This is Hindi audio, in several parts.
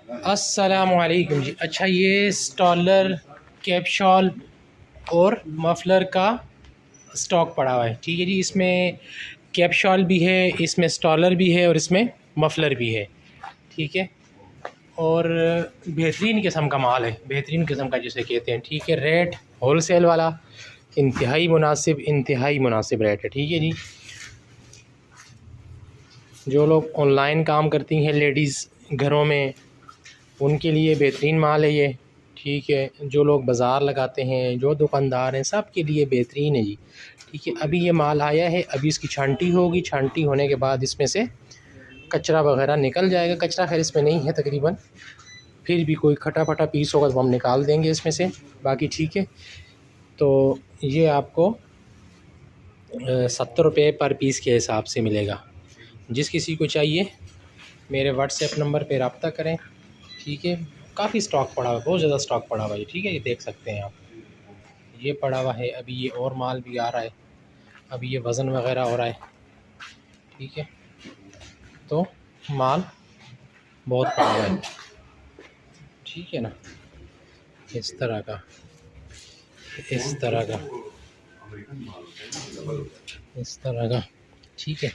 अस्सलामुअलैकुम जी। अच्छा, ये स्टॉलर, कैप शॉल और मफलर का स्टॉक पड़ा हुआ है। ठीक है जी, इसमें कैप शॉल भी है, इसमें स्टॉलर भी है और इसमें मफलर भी है। ठीक है, और बेहतरीन किस्म का माल है, बेहतरीन किस्म का जिसे कहते हैं। ठीक है, रेट होल सेल वाला, इंतहाई मुनासिब रेट है। ठीक है जी, जो लोग ऑनलाइन काम करती हैं लेडीज़ घरों में, उनके लिए बेहतरीन माल है ये। ठीक है, जो लोग बाज़ार लगाते हैं, जो दुकानदार हैं, सब के लिए बेहतरीन है जी। ठीक है, अभी ये माल आया है, अभी इसकी छांटी होगी। छांटी होने के बाद इसमें से कचरा वगैरह निकल जाएगा। कचरा खैर इसमें नहीं है तकरीबन, फिर भी कोई खटा फटा पीस होगा तो हम निकाल देंगे इसमें से, बाकी ठीक है। तो ये आपको 70 रुपये पर पीस के हिसाब से मिलेगा। जिस किसी को चाहिए मेरे व्हाट्सएप नंबर पर रब्ता करें। ठीक है, काफ़ी स्टॉक पड़ा हुआ है, बहुत ज़्यादा स्टॉक पड़ा हुआ है। ठीक है, ये देख सकते हैं आप, ये पड़ा हुआ है। अभी ये और माल भी आ रहा है, अभी ये वज़न वगैरह हो रहा है। ठीक है, तो माल बहुत पड़ा हुआ है। ठीक है ना, इस तरह का, इस तरह का, इस तरह का। ठीक है,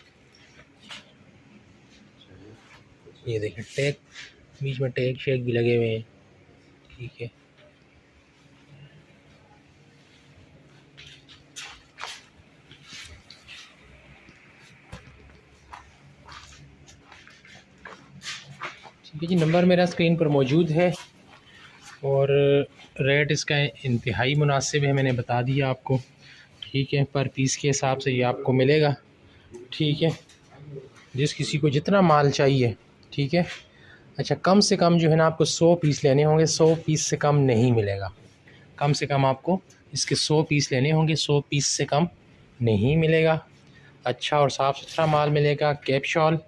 ये देखें टैग, बीच में टैग शेग भी लगे हुए हैं। ठीक है, ठीक है जी, नंबर मेरा स्क्रीन पर मौजूद है और रेट इसका इंतहाई मुनासिब है, मैंने बता दिया आपको। ठीक है, पर पीस के हिसाब से ये आपको मिलेगा। ठीक है, जिस किसी को जितना माल चाहिए। ठीक है, अच्छा, कम से कम जो है ना आपको 100 पीस लेने होंगे, 100 पीस से कम नहीं मिलेगा। कम से कम आपको इसके 100 पीस लेने होंगे, 100 पीस से कम नहीं मिलेगा। अच्छा और साफ़ सुथरा माल मिलेगा, कैप शॉल,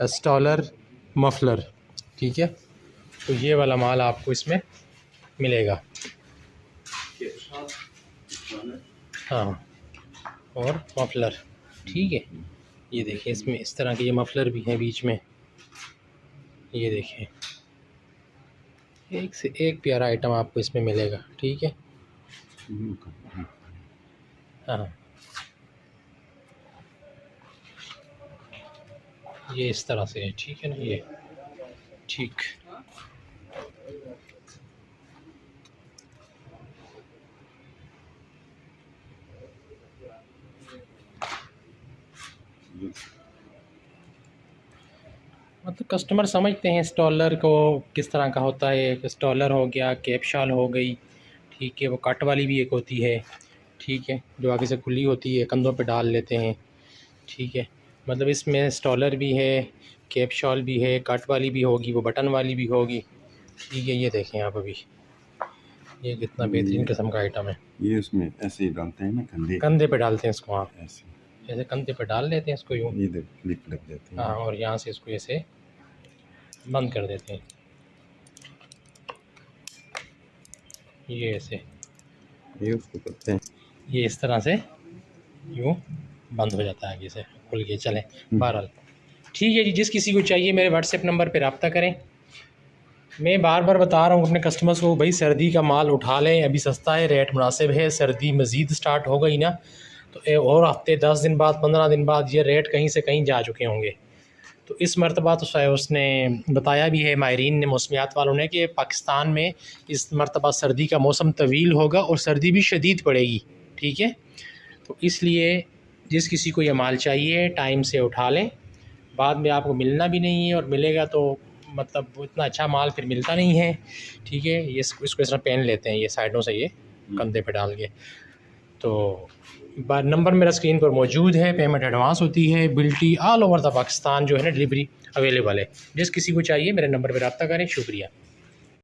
स्टॉलर, मफलर। ठीक है, तो ये वाला माल आपको इसमें मिलेगा। हाँ, और मफलर। ठीक है, ये देखिए इसमें इस तरह के ये मफलर भी हैं बीच में। ये देखिए, एक से एक प्यारा आइटम आपको इसमें मिलेगा। ठीक है, हाँ, ये इस तरह से है। ठीक है ना, ये ठीक। मतलब कस्टमर समझते हैं स्टॉलर को किस तरह का होता है। स्टॉलर हो गया, कैप शॉल हो गई। ठीक है, वो कट वाली भी एक होती है। ठीक है, जो आगे से खुली होती है, कंधों पे डाल लेते हैं। ठीक है, मतलब इसमें स्टॉलर भी है, कैप शॉल भी है, कट वाली भी होगी, वो बटन वाली भी होगी। ठीक है, ये देखें आप, अभी ये कितना बेहतरीन किस्म का आइटम है। ये उसमें ऐसे ही डालते हैं ना, कंधे पे डालते हैं इसको। हाँ, ऐसे ऐसे कंधे पे डाल लेते हैं इसको यूँ। ये क्लिप लग जाती है। हाँ, और यहाँ से इसको ऐसे बंद कर देते हैं, ये ऐसे, ये उसको करते हैं, ये इस तरह से यूँ बंद हो जाता है आगे से, खुल के चलें। बहरहाल ठीक है जी, जिस किसी को चाहिए मेरे व्हाट्सएप नंबर पे रब्ता करें। मैं बार बार बता रहा हूँ अपने कस्टमर्स को, भाई सर्दी का माल उठा लें, अभी सस्ता है, रेट मुनासिब है। सर्दी मज़ीद स्टार्ट हो गई ना, तो और हफ्ते 10 दिन बाद, 15 दिन बाद ये रेट कहीं से कहीं जा चुके होंगे। तो इस मरतबा तो शायद उसने बताया भी है, माहिरीन ने, मौसमियात वालों ने, कि पाकिस्तान में इस मरतबा सर्दी का मौसम तवील होगा और सर्दी भी शदीद पड़ेगी। ठीक है, तो इसलिए जिस किसी को ये माल चाहिए टाइम से उठा लें, बाद में आपको मिलना भी नहीं है, और मिलेगा तो मतलब वो इतना अच्छा माल फिर मिलता नहीं है। ठीक है, ये इसको इस तरह पहन लेते हैं, ये साइडों से ये कंधे पे डाल के। तो नंबर मेरा स्क्रीन पर मौजूद है, पेमेंट एडवांस होती है, बिल्टी ऑल ओवर द पाकिस्तान जो है ना डिलीवरी अवेलेबल है। जिस किसी को चाहिए मेरे नंबर पर रब्ता करें। शुक्रिया।